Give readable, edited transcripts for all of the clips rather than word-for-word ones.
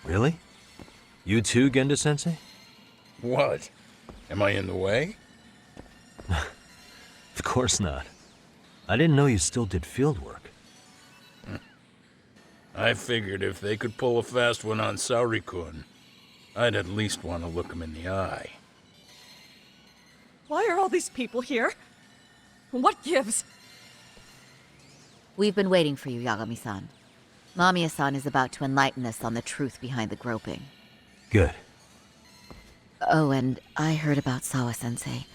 Really? You too, Genda-sensei? What? Am I in the way? Of course not. I didn't know you still did field work. I figured if they could pull a fast one on Saori-kun, I'd at least want to look him in the eye. Why are all these people here? What gives? We've been waiting for you, Yagami-san. Mamiya-san is about to enlighten us on the truth behind the groping. Good. Oh, and I heard about Sawa-sensei.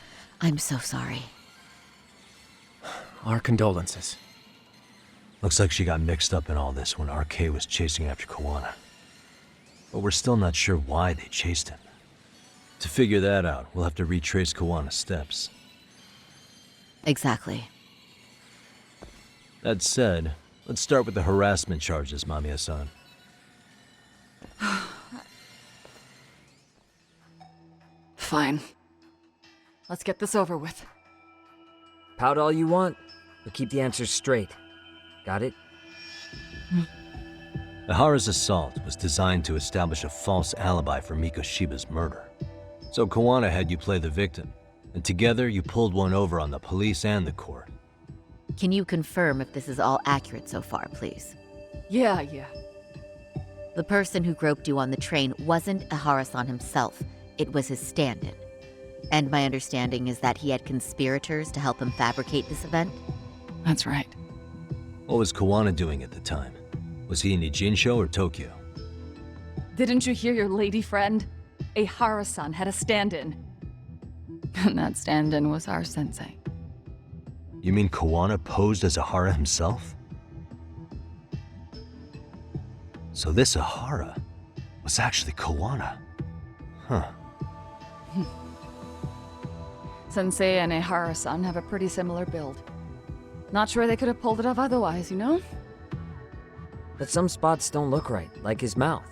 I'm so sorry. Our condolences. Looks like she got mixed up in all this when RK was chasing after Kawana. But we're still not sure why they chased him. To figure that out, we'll have to retrace Kawana's steps. Exactly. That said, let's start with the harassment charges, Mamiya-san. Fine. Let's get this over with. Pout all you want, but keep the answers straight. Got it? Ihara's assault was designed to establish a false alibi for Mikoshiba's murder. So Kawana had you play the victim, and together you pulled one over on the police and the court. Can you confirm if this is all accurate so far, please? Yeah. The person who groped you on the train wasn't Ihara-san himself. It was his stand-in. And my understanding is that he had conspirators to help him fabricate this event? That's right. What was Kawana doing at the time? Was he in Ijinsho or Tokyo? Didn't you hear your lady friend? Ihara-san had a stand-in. And that stand-in was our sensei. You mean Kawana posed as Ihara himself? So this Ihara was actually Kawana. Huh. Sensei and Ihara-san have a pretty similar build. Not sure they could have pulled it off otherwise, you know? But some spots don't look right, like his mouth.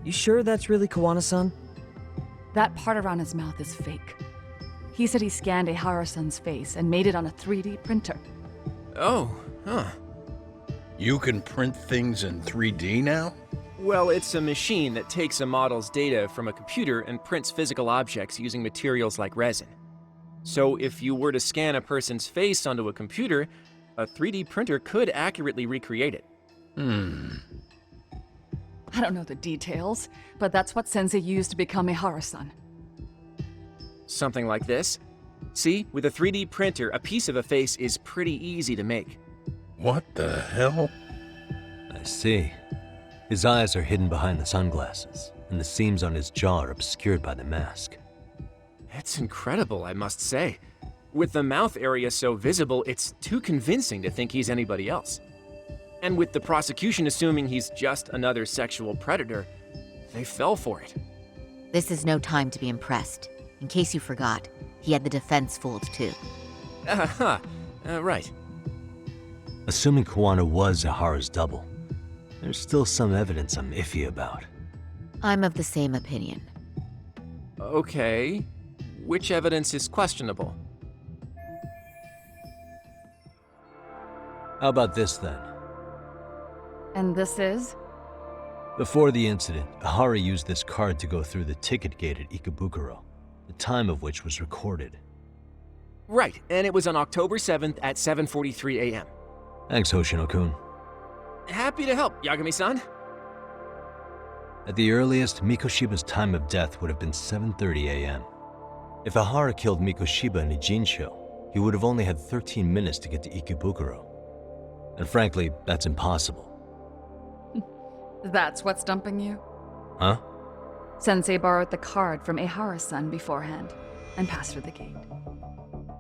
You sure that's really Kawana-san? That part around his mouth is fake. He said he scanned Ihara-san's face and made it on a 3D printer. Oh, huh. You can print things in 3D now? Well, it's a machine that takes a model's data from a computer and prints physical objects using materials like resin. So if you were to scan a person's face onto a computer, a 3D printer could accurately recreate it. I don't know the details, but that's what Sensei used to become Ihara-san. Something like this. See, with a 3D printer, a piece of a face is pretty easy to make. What the hell? I see. His eyes are hidden behind the sunglasses, and the seams on his jaw are obscured by the mask. It's incredible, I must say. With the mouth area so visible, it's too convincing to think he's anybody else. And with the prosecution assuming he's just another sexual predator, they fell for it. This is no time to be impressed. In case you forgot, he had the defense fooled too. Right. Assuming Kawana was Ihara's double, there's still some evidence I'm iffy about. I'm of the same opinion. Okay. Which evidence is questionable? How about this then? And this is? Before the incident, Ihara used this card to go through the ticket gate at Ikebukuro, the time of which was recorded. Right, and it was on October 7th at 7:43 a.m. Thanks, Hoshino-kun. Happy to help, Yagami-san. At the earliest, Mikoshiba's time of death would have been 7:30 a.m. If Ihara killed Mikoshiba in Ijinsho, he would have only had 13 minutes to get to Ikebukuro. And frankly, that's impossible. That's what's stumping you? Huh? Sensei borrowed the card from Ihara-san beforehand and passed through the gate.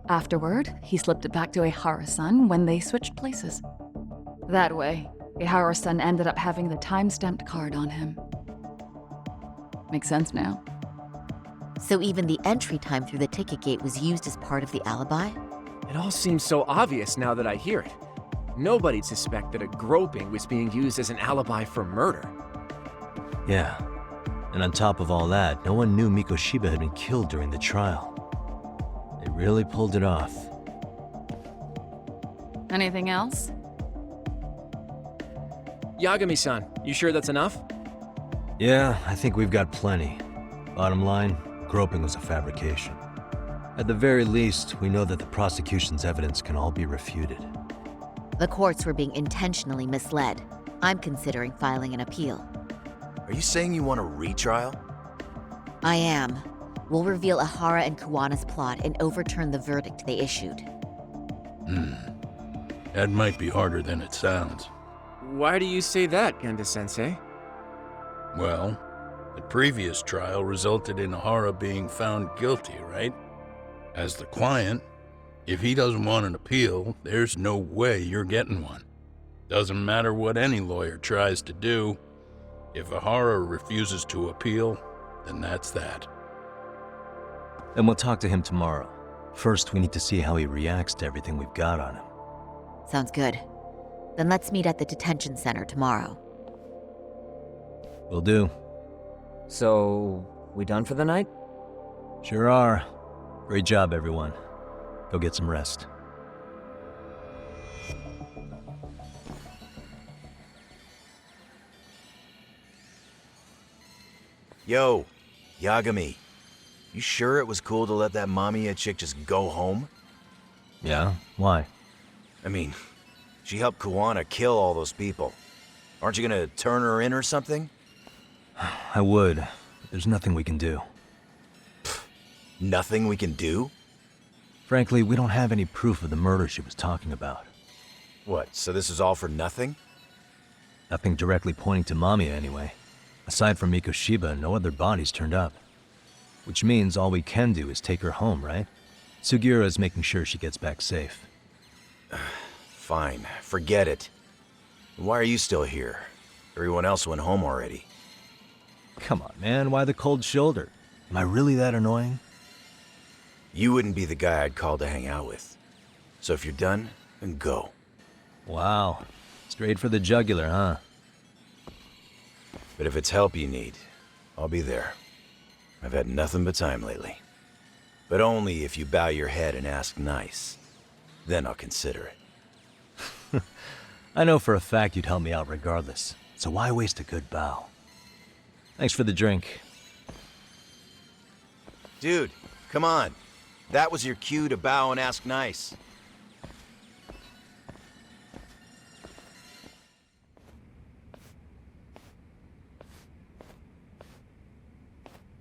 Afterward, he slipped it back to Ihara-san when they switched places. That way, Ihara-san ended up having the time-stamped card on him. Makes sense now. So even the entry time through the ticket gate was used as part of the alibi? It all seems so obvious now that I hear it. Nobody'd suspect that a groping was being used as an alibi for murder. Yeah. And on top of all that, no one knew Mikoshiba had been killed during the trial. They really pulled it off. Anything else? Yagami-san, you sure that's enough? Yeah, I think we've got plenty. Bottom line, groping was a fabrication. At the very least, we know that the prosecution's evidence can all be refuted. The courts were being intentionally misled. I'm considering filing an appeal. Are you saying you want a retrial? I am. We'll reveal Ahara and Kuwana's plot and overturn the verdict they issued. That might be harder than it sounds. Why do you say that, Genda-sensei? Well, the previous trial resulted in Ahara being found guilty, right? As the client, if he doesn't want an appeal, there's no way you're getting one. Doesn't matter what any lawyer tries to do. If Ahara refuses to appeal, then that's that. Then we'll talk to him tomorrow. First, we need to see how he reacts to everything we've got on him. Sounds good. Then let's meet at the detention center tomorrow. Will do. So, we done for the night? Sure are. Great job, everyone. Go get some rest. Yo, Yagami. You sure it was cool to let that Mamiya chick just go home? Yeah? Why? I mean, she helped Kuwana kill all those people. Aren't you gonna turn her in or something? I would, but there's nothing we can do. Nothing we can do? Frankly, we don't have any proof of the murder she was talking about. What, so this is all for nothing? Nothing directly pointing to Mamiya, anyway. Aside from Mikoshiba, no other bodies turned up. Which means all we can do is take her home, right? Sugiura is making sure she gets back safe. Fine, forget it. Why are you still here? Everyone else went home already. Come on, man, why the cold shoulder? Am I really that annoying? You wouldn't be the guy I'd call to hang out with. So if you're done, then go. Wow. Straight for the jugular, huh? But if it's help you need, I'll be there. I've had nothing but time lately. But only if you bow your head and ask nice. Then I'll consider it. I know for a fact you'd help me out regardless, so why waste a good bow? Thanks for the drink. Dude, come on. That was your cue to bow and ask nice.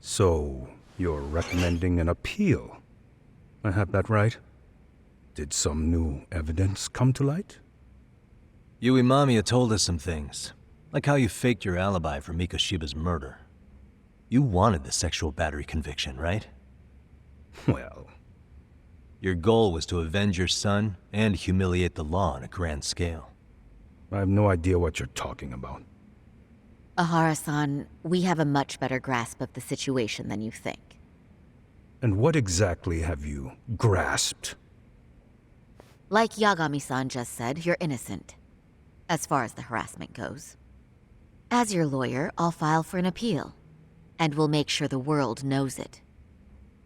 So, you're recommending an appeal? I have that right? Did some new evidence come to light? Yui Mamiya told us some things, like how you faked your alibi for Mikoshiba's murder. You wanted the sexual battery conviction, right? Well, Your goal was to avenge your son and humiliate the law on a grand scale. I have no idea what you're talking about. Ahara-san, we have a much better grasp of the situation than you think. And what exactly have you grasped? Like Yagami-san just said, you're innocent. As far as the harassment goes. As your lawyer, I'll file for an appeal. And we'll make sure the world knows it.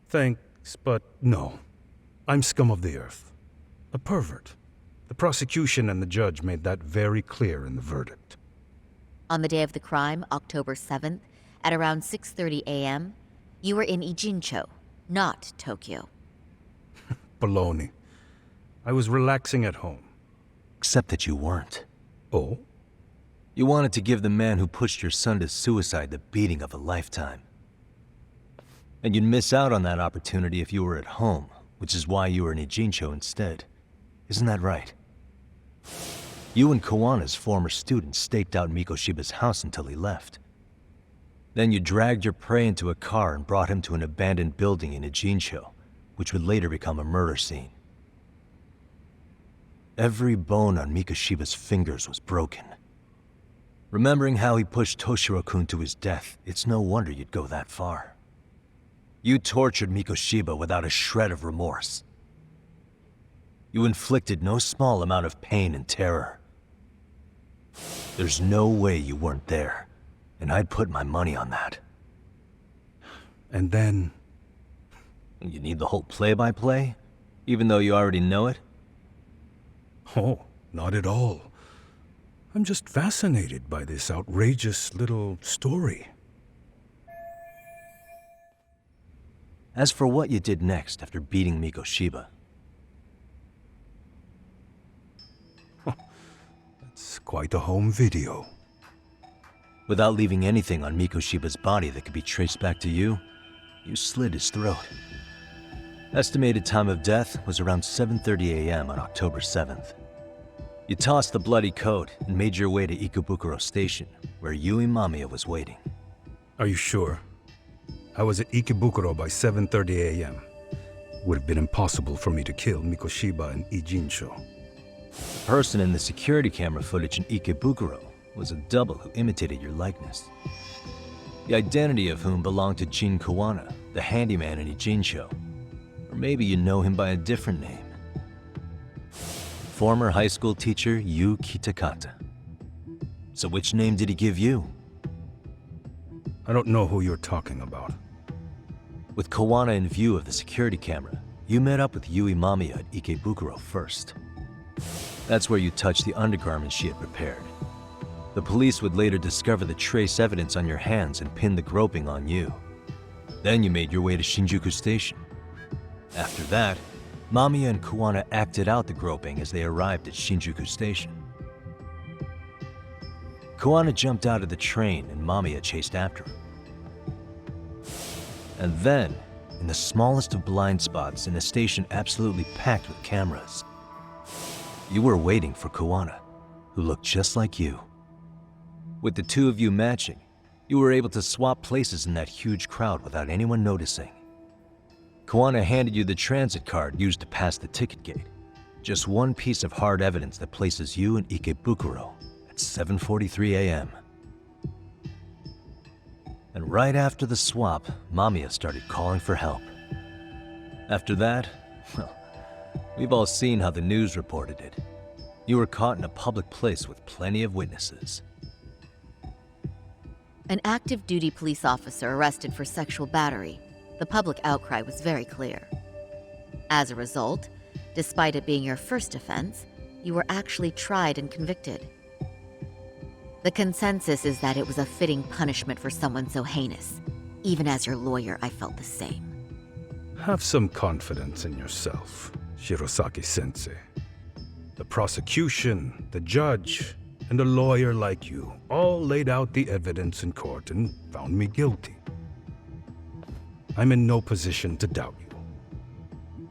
Thanks, but no. I'm scum of the earth. A pervert. The prosecution and the judge made that very clear in the verdict. On the day of the crime, October 7th, at around 6:30 a.m., you were in Ijincho, not Tokyo. Baloney. I was relaxing at home. Except that you weren't. Oh? You wanted to give the man who pushed your son to suicide the beating of a lifetime. And you'd miss out on that opportunity if you were at home, which is why you were in Ijincho instead. Isn't that right? You and Kuwana's former student staked out Mikoshiba's house until he left. Then you dragged your prey into a car and brought him to an abandoned building in Ijincho, which would later become a murder scene. Every bone on Mikoshiba's fingers was broken. Remembering how he pushed Toshiro-kun to his death, it's no wonder you'd go that far. You tortured Mikoshiba without a shred of remorse. You inflicted no small amount of pain and terror. There's no way you weren't there, and I'd put my money on that. And then... You need the whole play-by-play, even though you already know it? Oh, not at all. I'm just fascinated by this outrageous little story As for what you did next after beating Mikoshiba, It's quite a home video. without leaving anything on Mikoshiba's body that could be traced back to you, you slit his throat. Estimated time of death was around 7:30 a.m. on October 7th. You tossed the bloody coat and made your way to Ikebukuro Station, where Yui Mamiya was waiting. Are you sure? I was at Ikebukuro by 7:30 a.m. Would have been impossible for me to kill Mikoshiba and Ijinsho. The person in the security camera footage in Ikebukuro was a double who imitated your likeness. The identity of whom belonged to Jin Kawana, the handyman in Ijinsho. Or maybe you know him by a different name. Former high school teacher Yu Kitakata. So which name did he give you? I don't know who you're talking about. With Kawana in view of the security camera, you met up with Yui Mamiya at Ikebukuro first. That's where you touched the undergarments she had prepared. The police would later discover the trace evidence on your hands and pin the groping on you. Then you made your way to Shinjuku Station. After that, Mamiya and Kawana acted out the groping as they arrived at Shinjuku Station. Kawana jumped out of the train and Mamiya chased after him. And then, in the smallest of blind spots in a station absolutely packed with cameras, you were waiting for Kawana, who looked just like you. With the two of you matching, you were able to swap places in that huge crowd without anyone noticing. Kawana handed you the transit card used to pass the ticket gate. Just one piece of hard evidence that places you in Ikebukuro at 7:43 a.m. And right after the swap, Mamiya started calling for help. After that, well, we've all seen how the news reported it. You were caught in a public place with plenty of witnesses. An active duty police officer arrested for sexual battery. The public outcry was very clear. As a result, despite it being your first offense, you were actually tried and convicted. The consensus is that it was a fitting punishment for someone so heinous. Even as your lawyer, I felt the same. Have some confidence in yourself, Shirosaki-sensei. The prosecution, the judge, and a lawyer like you all laid out the evidence in court and found me guilty. I'm in no position to doubt you.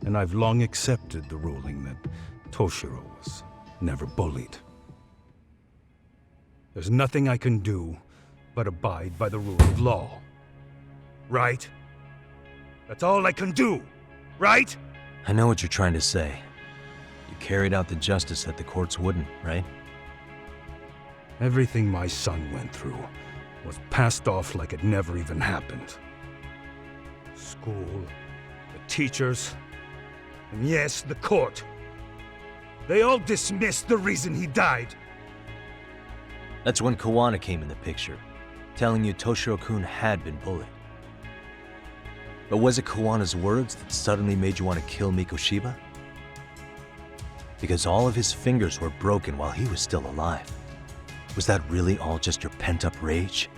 And I've long accepted the ruling that Toshiro was never bullied. There's nothing I can do but abide by the rule of law. Right? That's all I can do, right? I know what you're trying to say. You carried out the justice that the courts wouldn't, right? Everything my son went through was passed off like it never even happened. School, the teachers, and yes, the court. They all dismissed the reason he died. That's when Kawana came in the picture, telling you Toshiro-kun had been bullied. But was it Kawana's words that suddenly made you want to kill Mikoshiba? Because all of his fingers were broken while he was still alive. Was that really all just your pent-up rage?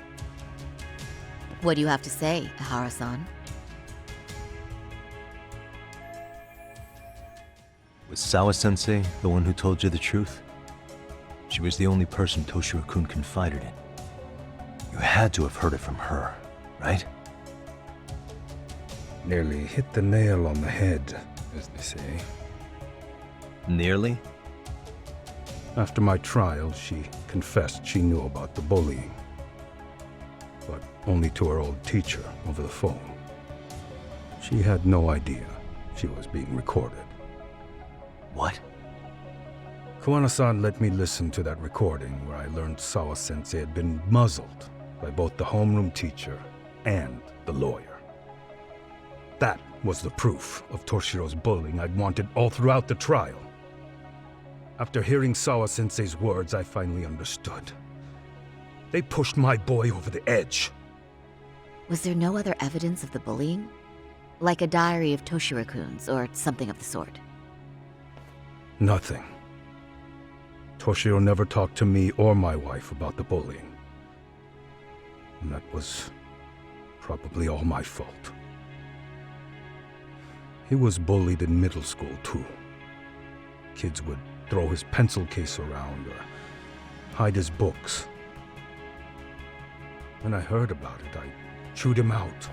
What do you have to say, Ihara-san? Was Sawa-sensei the one who told you the truth? She was the only person Toshiro-kun confided in. You had to have heard it from her, right? Nearly hit the nail on the head, as they say. Nearly? After my trial, she confessed she knew about the bullying. But only to her old teacher over the phone. She had no idea she was being recorded. What? Kawana-san let me listen to that recording where I learned Sawa-sensei had been muzzled by both the homeroom teacher and the lawyer. That was the proof of Toshiro's bullying I'd wanted all throughout the trial. After hearing Sawa-sensei's words, I finally understood. They pushed my boy over the edge. Was there no other evidence of the bullying? Like a diary of Toshiro-kun's or something of the sort? Nothing. Toshiro never talked to me or my wife about the bullying. And that was probably all my fault. He was bullied in middle school, too. Kids would throw his pencil case around or hide his books. When I heard about it, I chewed him out.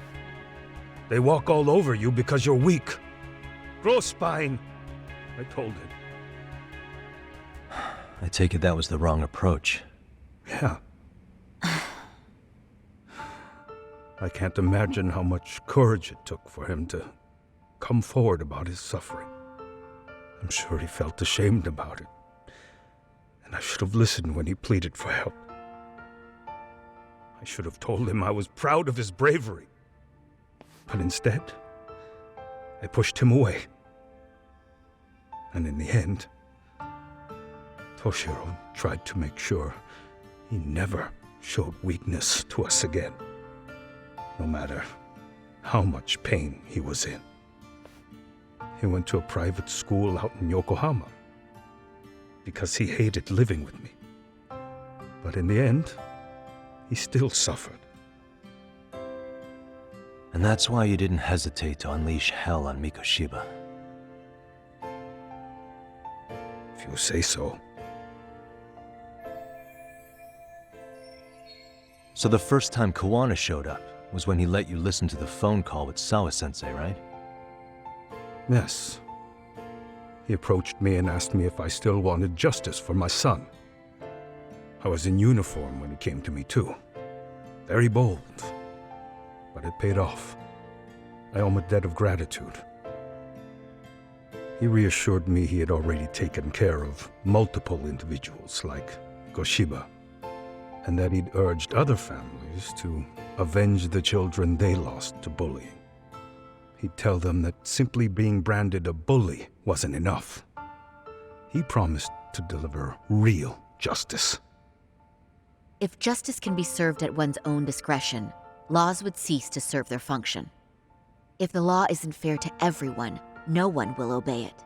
They walk all over you because you're weak. Grow spine, I told him. I take it that was the wrong approach. Yeah. I can't imagine how much courage it took for him to come forward about his suffering. I'm sure he felt ashamed about it. And I should have listened when he pleaded for help. I should have told him I was proud of his bravery. But instead, I pushed him away. And in the end, Toshiro tried to make sure he never showed weakness to us again, no matter how much pain he was in. He went to a private school out in Yokohama because he hated living with me. But in the end, he still suffered. And that's why you didn't hesitate to unleash hell on Mikoshiba. If you say so. So the first time Kawana showed up was when he let you listen to the phone call with Sawa-sensei, right? Yes. He approached me and asked me if I still wanted justice for my son. I was in uniform when he came to me too. Very bold. But it paid off. I owe him a debt of gratitude. He reassured me he had already taken care of multiple individuals like Goshiba, and that he'd urged other families to avenge the children they lost to bullying. He'd tell them that simply being branded a bully wasn't enough. He promised to deliver real justice. If justice can be served at one's own discretion, laws would cease to serve their function. If the law isn't fair to everyone, no one will obey it.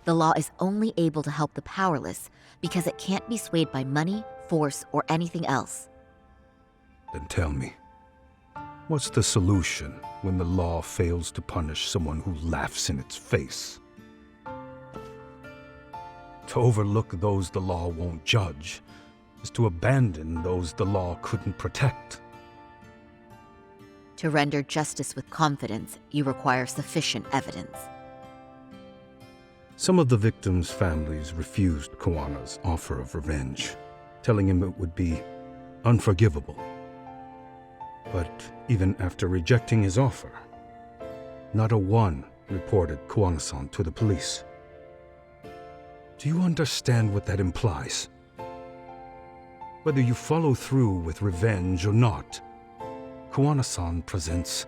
The law is only able to help the powerless because it can't be swayed by money, force, or anything else. Then tell me, what's the solution when the law fails to punish someone who laughs in its face? To overlook those the law won't judge is to abandon those the law couldn't protect. To render justice with confidence, you require sufficient evidence. Some of the victims' families refused Kawana's offer of revenge, telling him it would be unforgivable. But even after rejecting his offer, not a one reported Kawana-san to the police. Do you understand what that implies? Whether you follow through with revenge or not, Kawana-san presents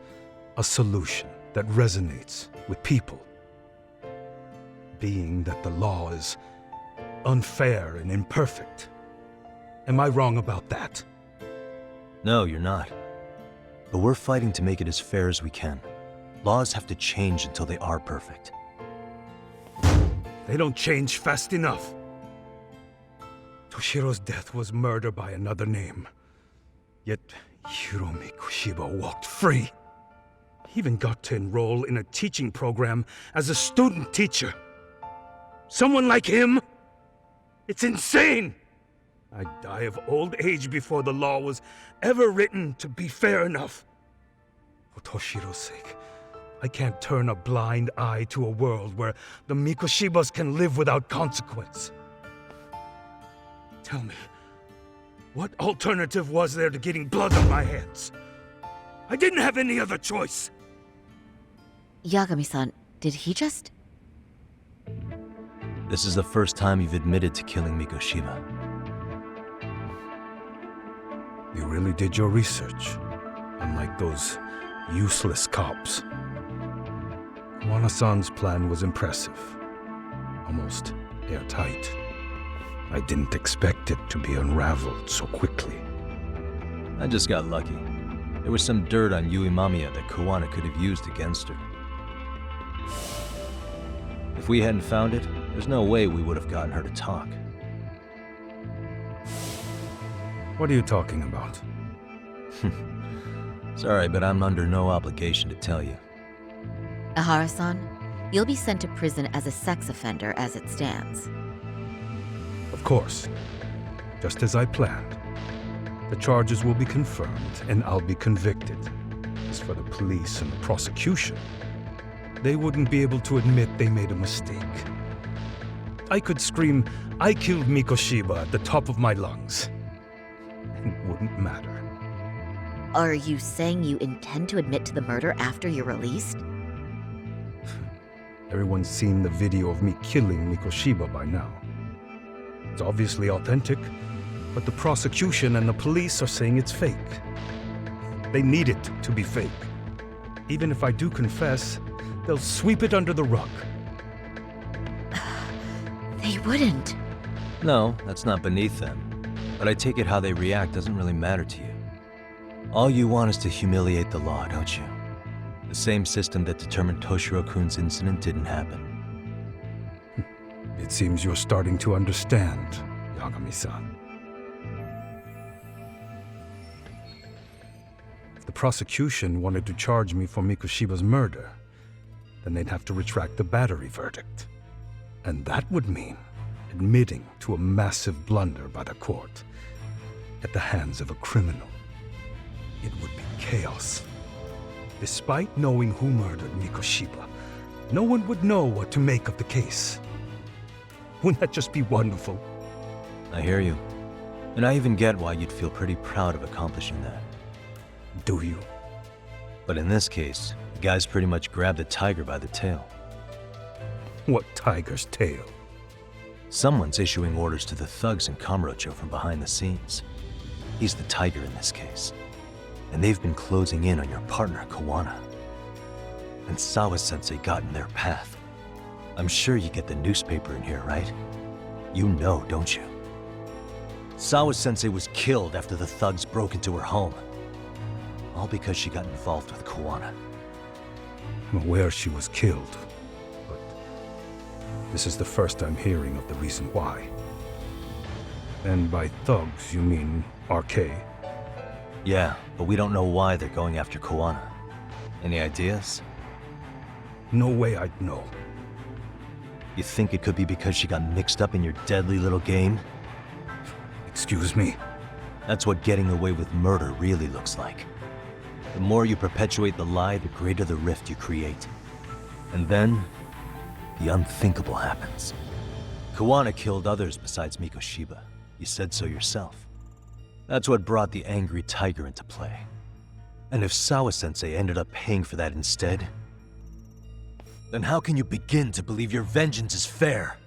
a solution that resonates with people. Being that the law is unfair and imperfect. Am I wrong about that? No, you're not. But we're fighting to make it as fair as we can. Laws have to change until they are perfect. They don't change fast enough. Toshiro's death was murder by another name. Yet Hiromi Koshiba walked free. He even got to enroll in a teaching program as a student teacher. Someone like him? It's insane! I'd die of old age before the law was ever written to be fair enough. For Toshiro's sake, I can't turn a blind eye to a world where the Mikoshibas can live without consequence. Tell me, what alternative was there to getting blood on my hands? I didn't have any other choice. Yagami-san, did he just... This is the first time you've admitted to killing Mikoshiba. You really did your research, unlike those useless cops. Kawana-san's plan was impressive, almost airtight. I didn't expect it to be unraveled so quickly. I just got lucky. There was some dirt on Yui Mamiya that Kawana could have used against her. If we hadn't found it, there's no way we would have gotten her to talk. What are you talking about? Sorry, but I'm under no obligation to tell you. Ahara-san, you'll be sent to prison as a sex offender as it stands. Of course. Just as I planned. The charges will be confirmed, and I'll be convicted. As for the police and the prosecution, they wouldn't be able to admit they made a mistake. I could scream, "I killed Mikoshiba" at the top of my lungs. It wouldn't matter. Are you saying you intend to admit to the murder after you're released? Everyone's seen the video of me killing Mikoshiba by now. It's obviously authentic, but the prosecution and the police are saying it's fake. They need it to be fake. Even if I do confess, they'll sweep it under the rug. They wouldn't. No, that's not beneath them. But I take it how they react doesn't really matter to you. All you want is to humiliate the law, don't you? The same system that determined Toshiro-kun's incident didn't happen. It seems you're starting to understand, Yagami-san. If the prosecution wanted to charge me for Mikoshiba's murder, then they'd have to retract the battery verdict. And that would mean admitting to a massive blunder by the court at the hands of a criminal. It would be chaos. Despite knowing who murdered Mikoshiba, no one would know what to make of the case. Wouldn't that just be wonderful? I hear you. And I even get why you'd feel pretty proud of accomplishing that. Do you? But in this case, the guy's pretty much grabbed the tiger by the tail. What tiger's tail? Someone's issuing orders to the thugs in Kamurocho from behind the scenes. He's the tiger in this case. And they've been closing in on your partner, Kawana. And Sawa-sensei got in their path. I'm sure you get the newspaper in here, right? You know, don't you? Sawa-sensei was killed after the thugs broke into her home. All because she got involved with Kawana. I'm aware she was killed, but this is the first I'm hearing of the reason why. And by thugs, you mean RK? Yeah, but we don't know why they're going after Kawana. Any ideas? No way I'd know. You think it could be because she got mixed up in your deadly little game? Excuse me? That's what getting away with murder really looks like. The more you perpetuate the lie, the greater the rift you create. And then, the unthinkable happens. Kawana killed others besides Mikoshiba. You said so yourself. That's what brought the angry tiger into play. And if Sawa-sensei ended up paying for that instead, then how can you begin to believe your vengeance is fair?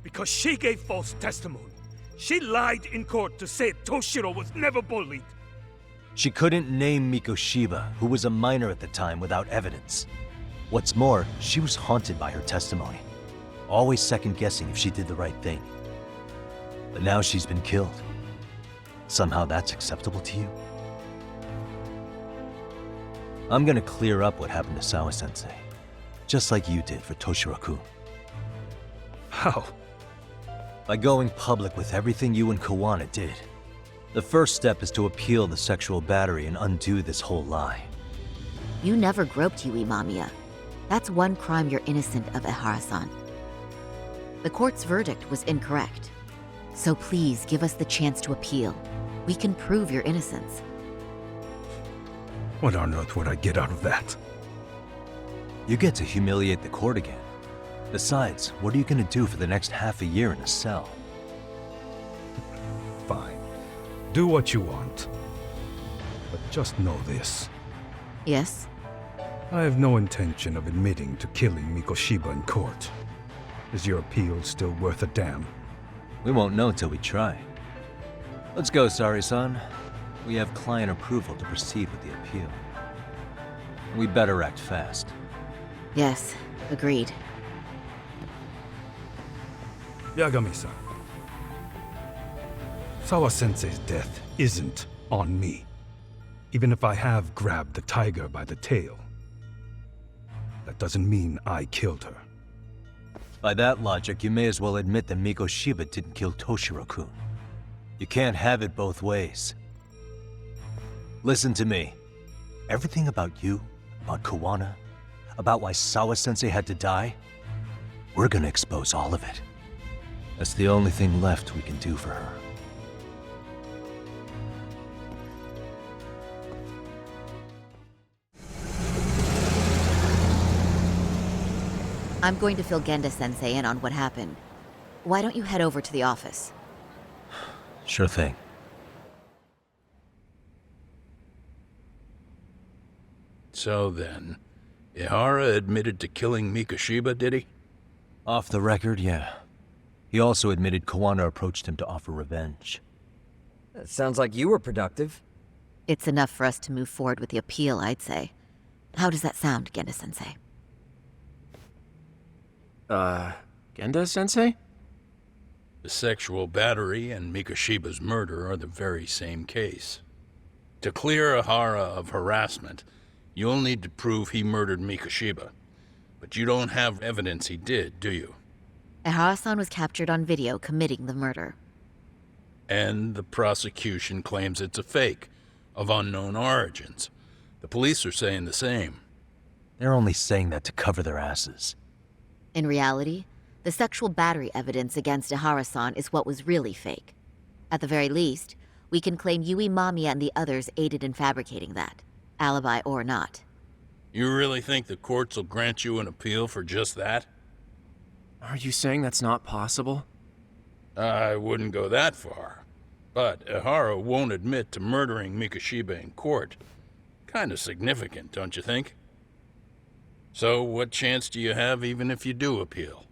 Because she gave false testimony. She lied in court to say Toshiro was never bullied. She couldn't name Mikoshiba, who was a minor at the time, without evidence. What's more, she was haunted by her testimony, always second-guessing if she did the right thing. But now she's been killed. Somehow that's acceptable to you? I'm gonna clear up what happened to Sawa-sensei, just like you did for Toshiro-kun. How? By going public with everything you and Kawana did. The first step is to appeal the sexual battery and undo this whole lie. You never groped Yui Mamiya. That's one crime you're innocent of, Ehara-san. The court's verdict was incorrect. So please give us the chance to appeal. We can prove your innocence. What on earth would I get out of that? You get to humiliate the court again. Besides, what are you gonna do for the next half a year in a cell? Fine. Do what you want. But just know this. Yes? I have no intention of admitting to killing Mikoshiba in court. Is your appeal still worth a damn? We won't know till we try. Let's go, Sari-san. We have client approval to proceed with the appeal. We better act fast. Yes, agreed. Yagami-san. Sawa-sensei's death isn't on me. Even if I have grabbed the tiger by the tail. That doesn't mean I killed her. By that logic, you may as well admit that Mikoshiba didn't kill Toshiro-kun. You can't have it both ways. Listen to me. Everything about you, about Kawana, about why Sawa-sensei had to die, we're gonna expose all of it. That's the only thing left we can do for her. I'm going to fill Genda-sensei in on what happened. Why don't you head over to the office? Sure thing. So then, Ihara admitted to killing Mikoshiba, did he? Off the record, yeah. He also admitted Kawana approached him to offer revenge. That sounds like you were productive. It's enough for us to move forward with the appeal, I'd say. How does that sound, Genda-sensei? Genda-sensei? The sexual battery and Mikoshiba's murder are the very same case. To clear Ihara of harassment, you'll need to prove he murdered Mikoshiba. But you don't have evidence he did, do you? Ihara-san was captured on video committing the murder. And the prosecution claims it's a fake, of unknown origins. The police are saying the same. They're only saying that to cover their asses. In reality, the sexual battery evidence against Ihara-san is what was really fake. At the very least, we can claim Yui Mamiya and the others aided in fabricating that, alibi or not. You really think the courts will grant you an appeal for just that? Are you saying that's not possible? I wouldn't go that far. But Ihara won't admit to murdering Mikoshiba in court. Kind of significant, don't you think? So what chance do you have even if you do appeal?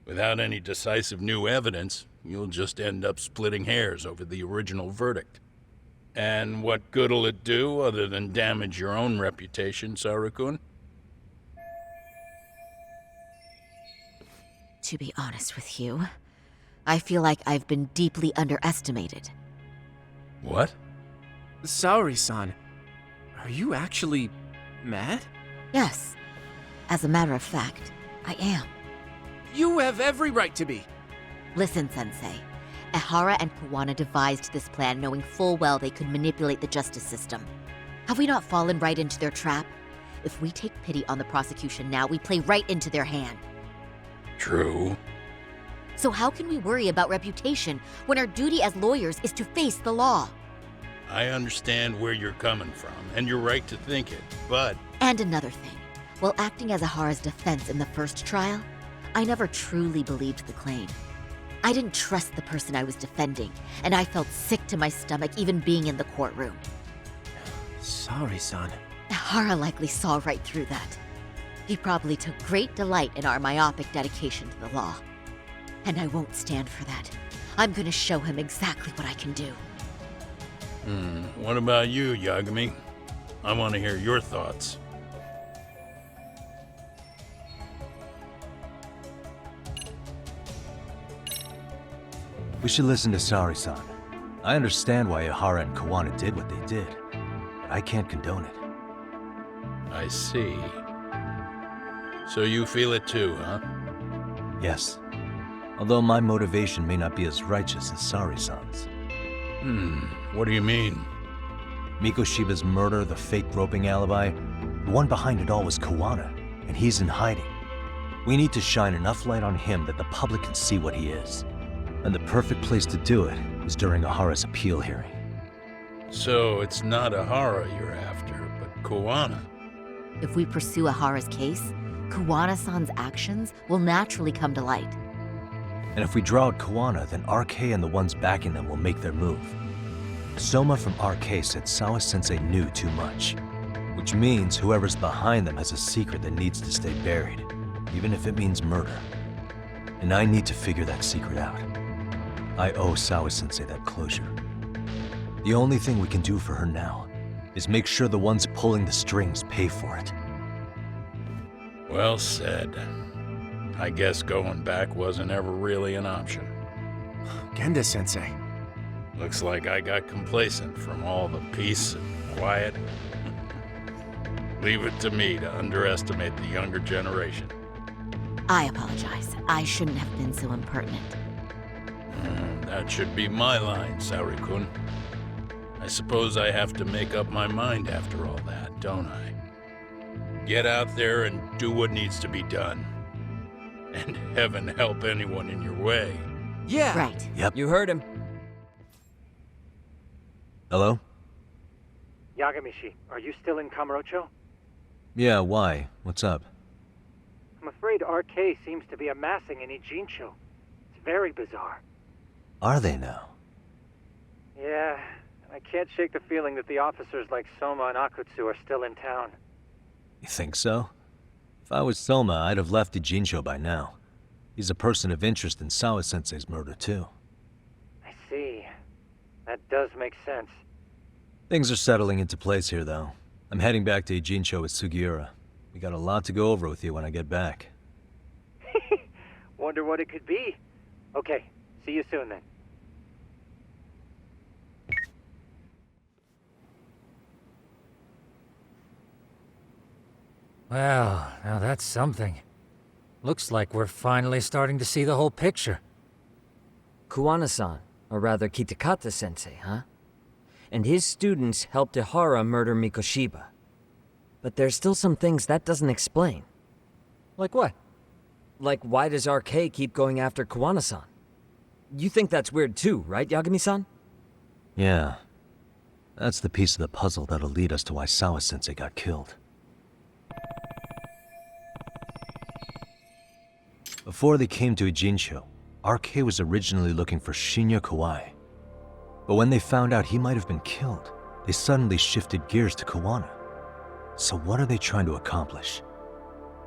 Without any decisive new evidence, you'll just end up splitting hairs over the original verdict. And what good'll it do other than damage your own reputation, Saru-kun? To be honest with you, I feel like I've been deeply underestimated. What? Saori-san, are you actually mad? Yes. As a matter of fact, I am. You have every right to be. Listen, Sensei. Ihara and Kawana devised this plan knowing full well they could manipulate the justice system. Have we not fallen right into their trap? If we take pity on the prosecution now, we play right into their hand. True. So how can we worry about reputation when our duty as lawyers is to face the law? I understand where you're coming from, and you're right to think it, but... And another thing. While acting as Ihara's defense in the first trial, I never truly believed the claim. I didn't trust the person I was defending, and I felt sick to my stomach even being in the courtroom. Saori-san. Ihara likely saw right through that. He probably took great delight in our myopic dedication to the law. And I won't stand for that. I'm gonna show him exactly what I can do. What about you, Yagami? I want to hear your thoughts. We should listen to Saori-san. I understand why Ihara and Kawana did what they did, but I can't condone it. I see. So you feel it too, huh? Yes. Although my motivation may not be as righteous as Saori-san's. What do you mean? Mikoshiba's murder, the fake groping alibi, the one behind it all was Kawana, and he's in hiding. We need to shine enough light on him that the public can see what he is. And the perfect place to do it is during Ihara's appeal hearing. So it's not Ihara you're after, but Kawana. If we pursue Ihara's case, Kawana-san's actions will naturally come to light. And if we draw out Kawana, then RK and the ones backing them will make their move. Soma from RK said Sawa-sensei knew too much, which means whoever's behind them has a secret that needs to stay buried, even if it means murder. And I need to figure that secret out. I owe Sawa-sensei that closure. The only thing we can do for her now is make sure the ones pulling the strings pay for it. Well said. I guess going back wasn't ever really an option. Genda-sensei. Looks like I got complacent from all the peace and quiet. Leave it to me to underestimate the younger generation. I apologize. I shouldn't have been so impertinent. That should be my line, Saori-kun. I suppose I have to make up my mind after all that, don't I? get out there and do what needs to be done. And heaven help anyone in your way. Yeah! Right. Yep. You heard him. Hello? Yagamishi, are you still in Kamurocho? Yeah, why? What's up? I'm afraid RK seems to be amassing in Ijincho. It's very bizarre. Are they now? Yeah, I can't shake the feeling that the officers like Soma and Akutsu are still in town. You think so? If I was Soma, I'd have left Ijincho by now. He's a person of interest in Sawa-sensei's murder, too. I see. That does make sense. Things are settling into place here, though. I'm heading back to Ijincho with Sugiura. We got a lot to go over with you when I get back. Wonder what it could be. Okay, see you soon then. Well, now that's something. Looks like we're finally starting to see the whole picture. Kuwana-san, or rather Kitakata-sensei, huh? And his students helped Ihara murder Mikoshiba. But there's still some things that doesn't explain. Like what? Like, why does RK keep going after Kuwana-san? You think that's weird too, right, Yagami-san? Yeah. That's the piece of the puzzle that'll lead us to why Sawa-sensei got killed. Before they came to Ijincho, RK was originally looking for Shinya Kawai. But when they found out he might have been killed, they suddenly shifted gears to Kuwana. So what are they trying to accomplish?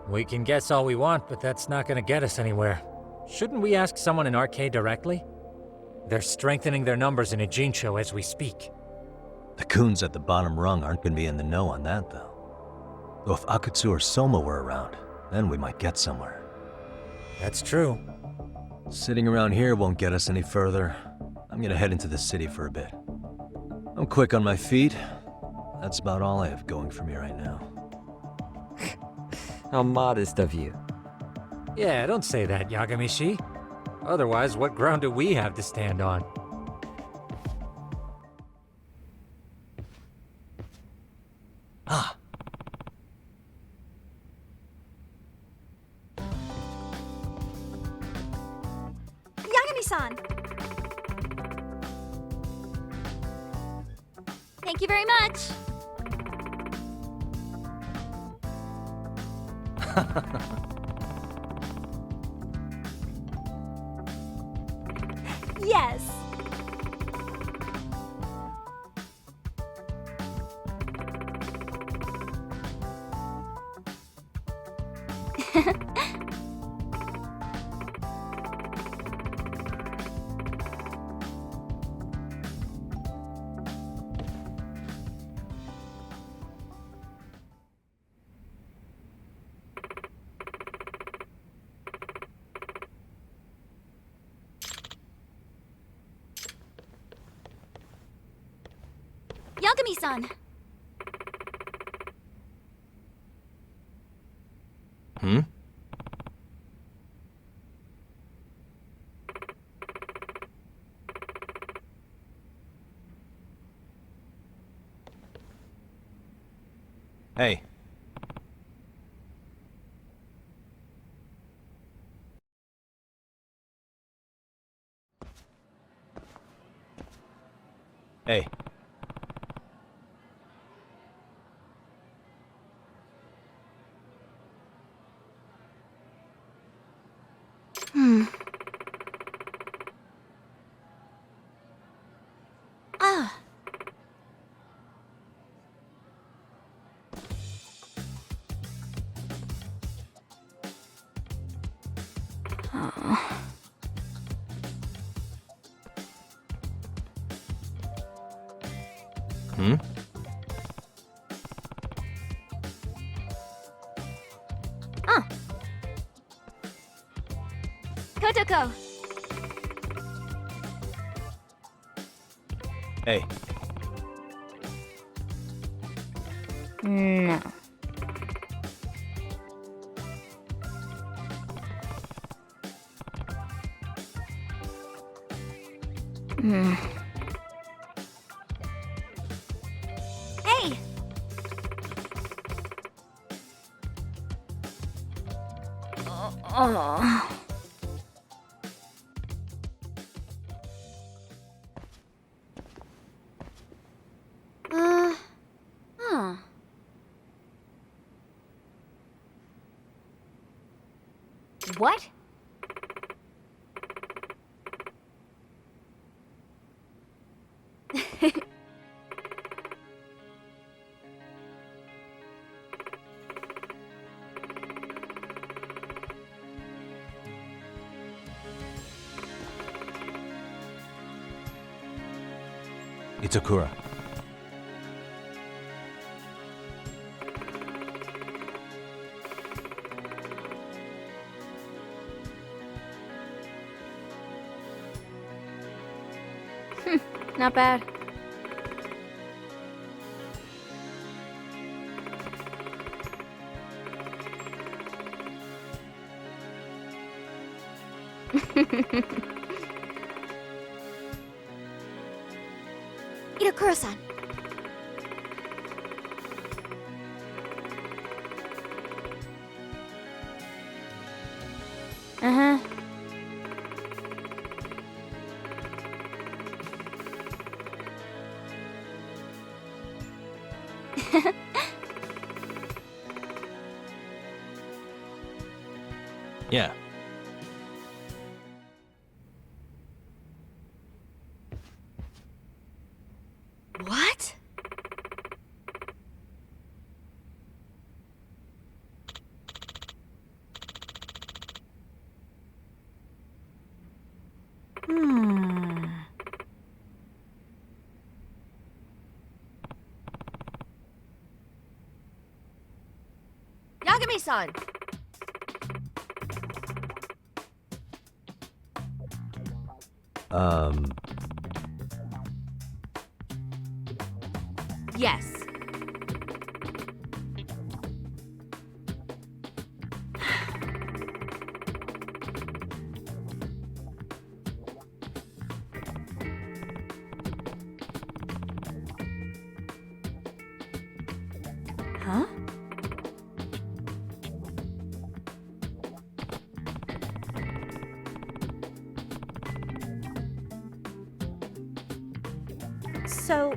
We can guess all we want, but that's not gonna get us anywhere. Shouldn't we ask someone in RK directly? They're strengthening their numbers in Ijincho as we speak. The goons at the bottom rung aren't going to be in the know on that, though. Though if Akutsu or Soma were around, then we might get somewhere. That's true. Sitting around here won't get us any further. I'm gonna head into the city for a bit. I'm quick on my feet. That's about all I have going for me right now. How modest of you. Yeah, don't say that, Yagamishi. Otherwise, what ground do we have to stand on? Ah. Yagami-san! Thank you very much! Yes! Yagami-san! Hmm? Hey. Hey. Ah. Hmm? Kotoko! Hey. No. Hey! Oh. Huh. What? Itakura. Not bad. Itakura-san. Uh-huh. Yeah. What? Hmm. Yagami-san! Yes. Huh? So...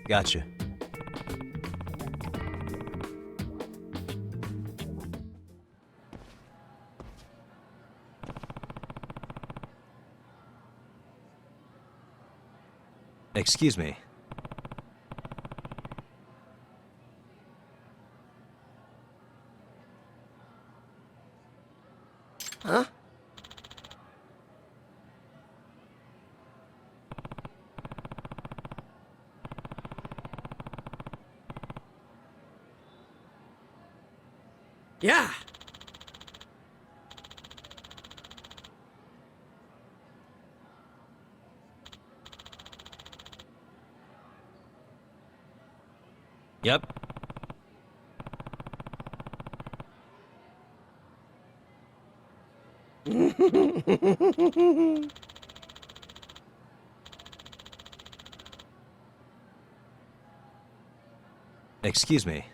Gotcha. Excuse me. Huh? Yeah. Yep. Excuse me.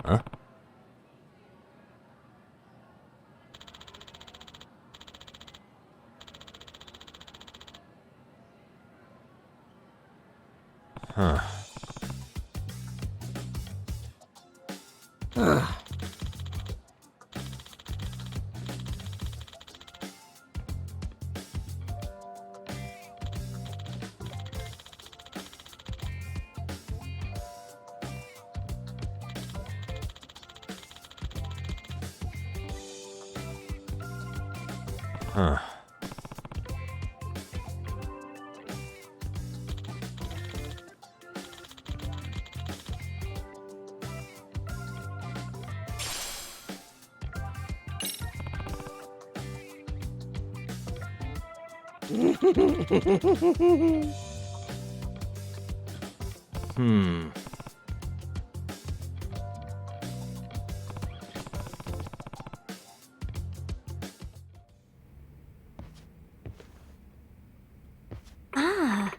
Huh? Huh. Huh. Ah.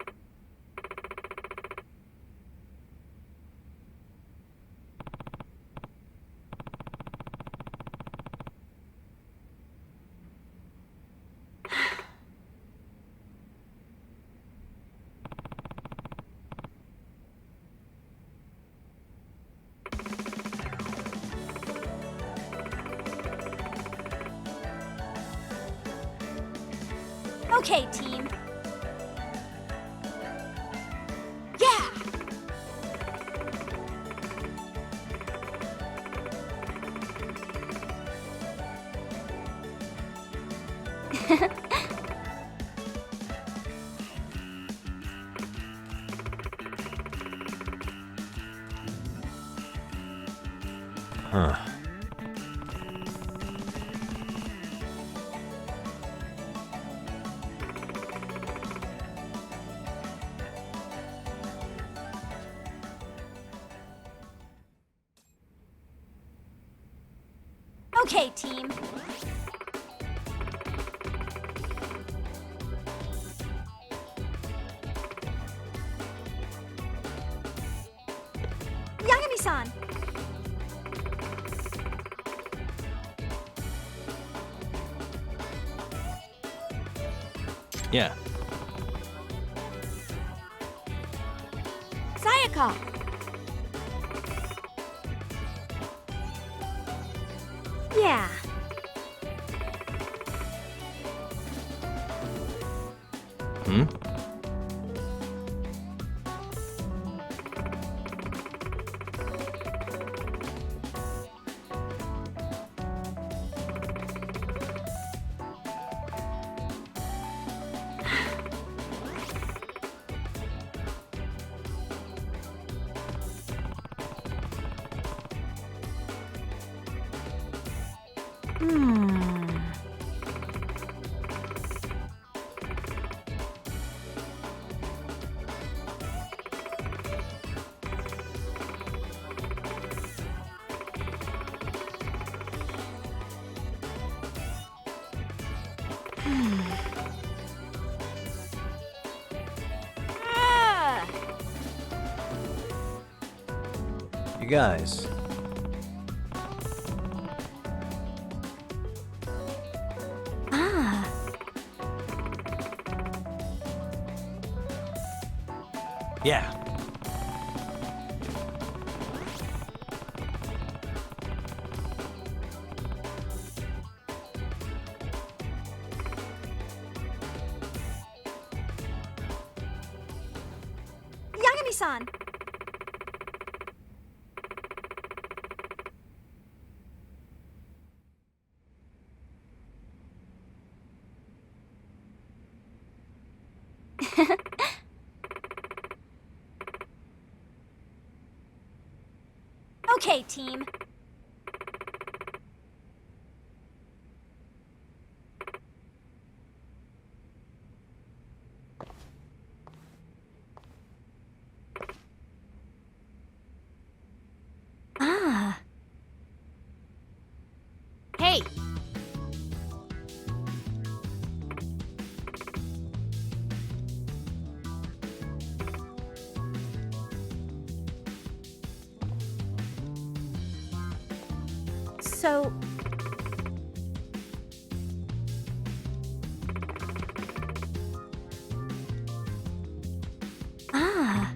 Okay, team. Yeah! Huh. Okay, team. Yagami-san! Yeah. Sayaka! Yeah. Hmm? Ah! You guys. Ah. Yeah. Yagami-san! Okay, team. Ah. Hey! So... Ah.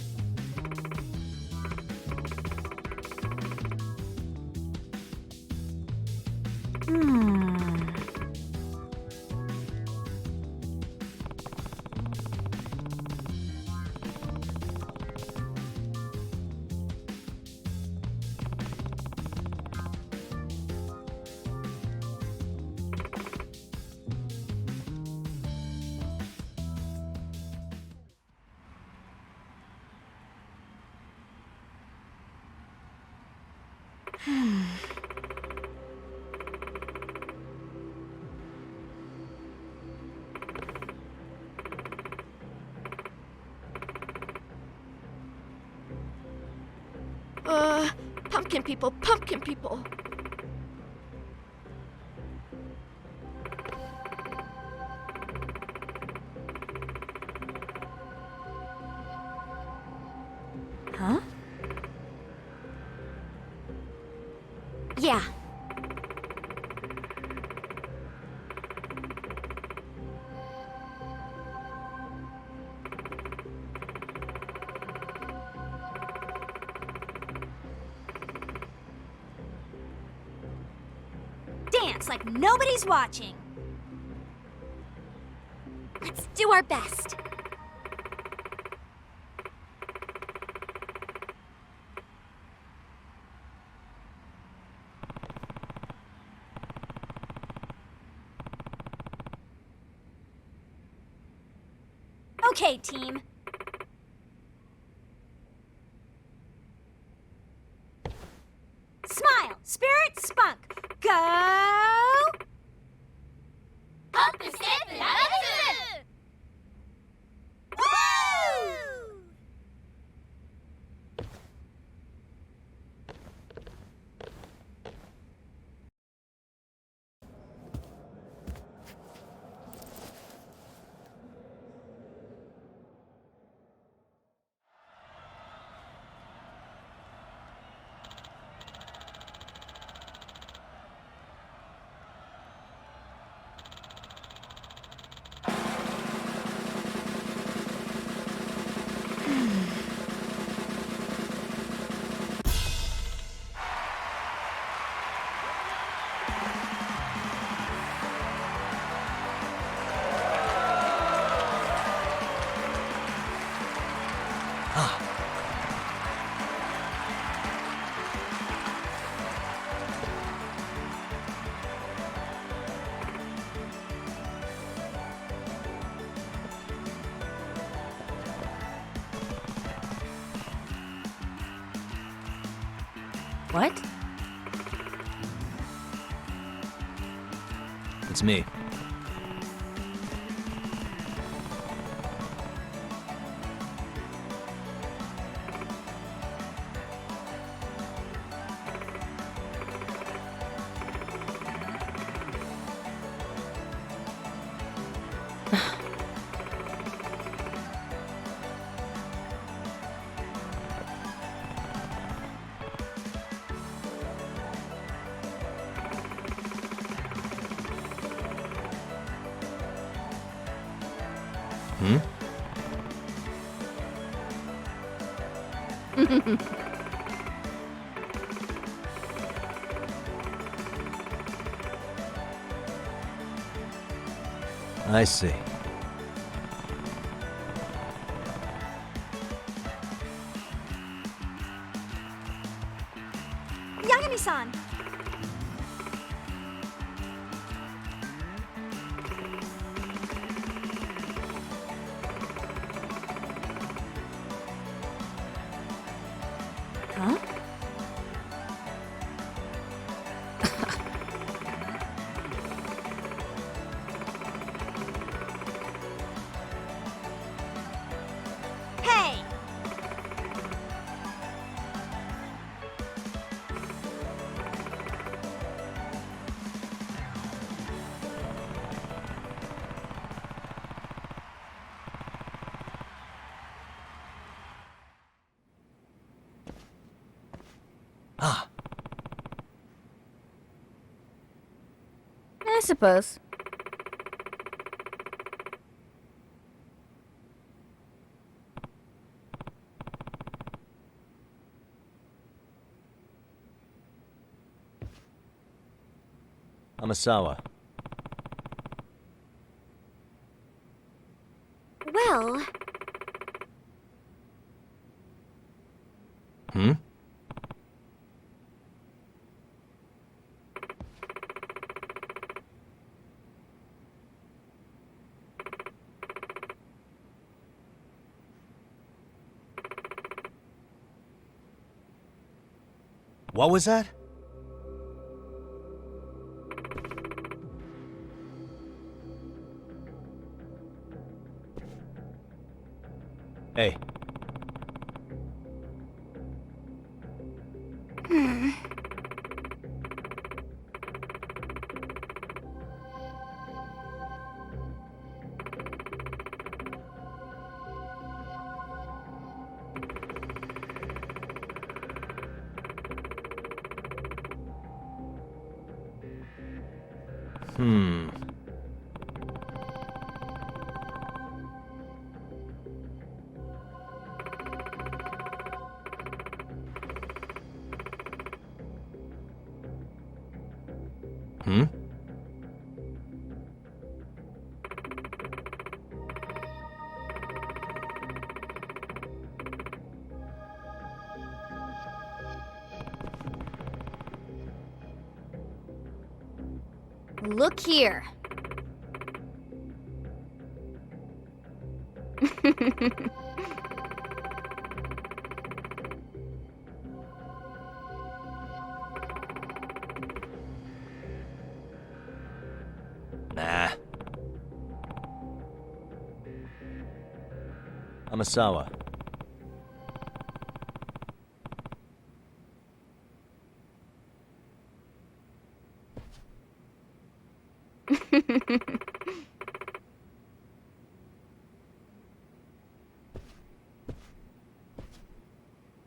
Pumpkin people, pumpkin people. Huh? Yeah. Dance like nobody's watching. Let's do our best. Okay, team. Smile, spirit, spunk. Go! Up the step and out of Woo! What? It's me. Hmm? I see. Yagami-san. Huh? Hey! Ah, I suppose. Amasawa. Well, Hmm? What was that? Hey. Hmm? Look here. Nah. Amasawa.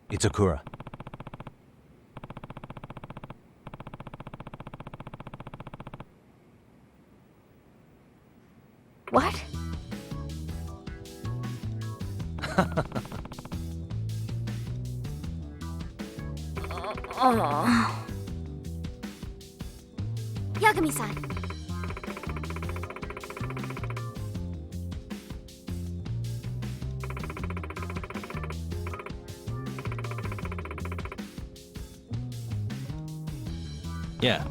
Itakura. What? Oh. Yagami-san. Yeah.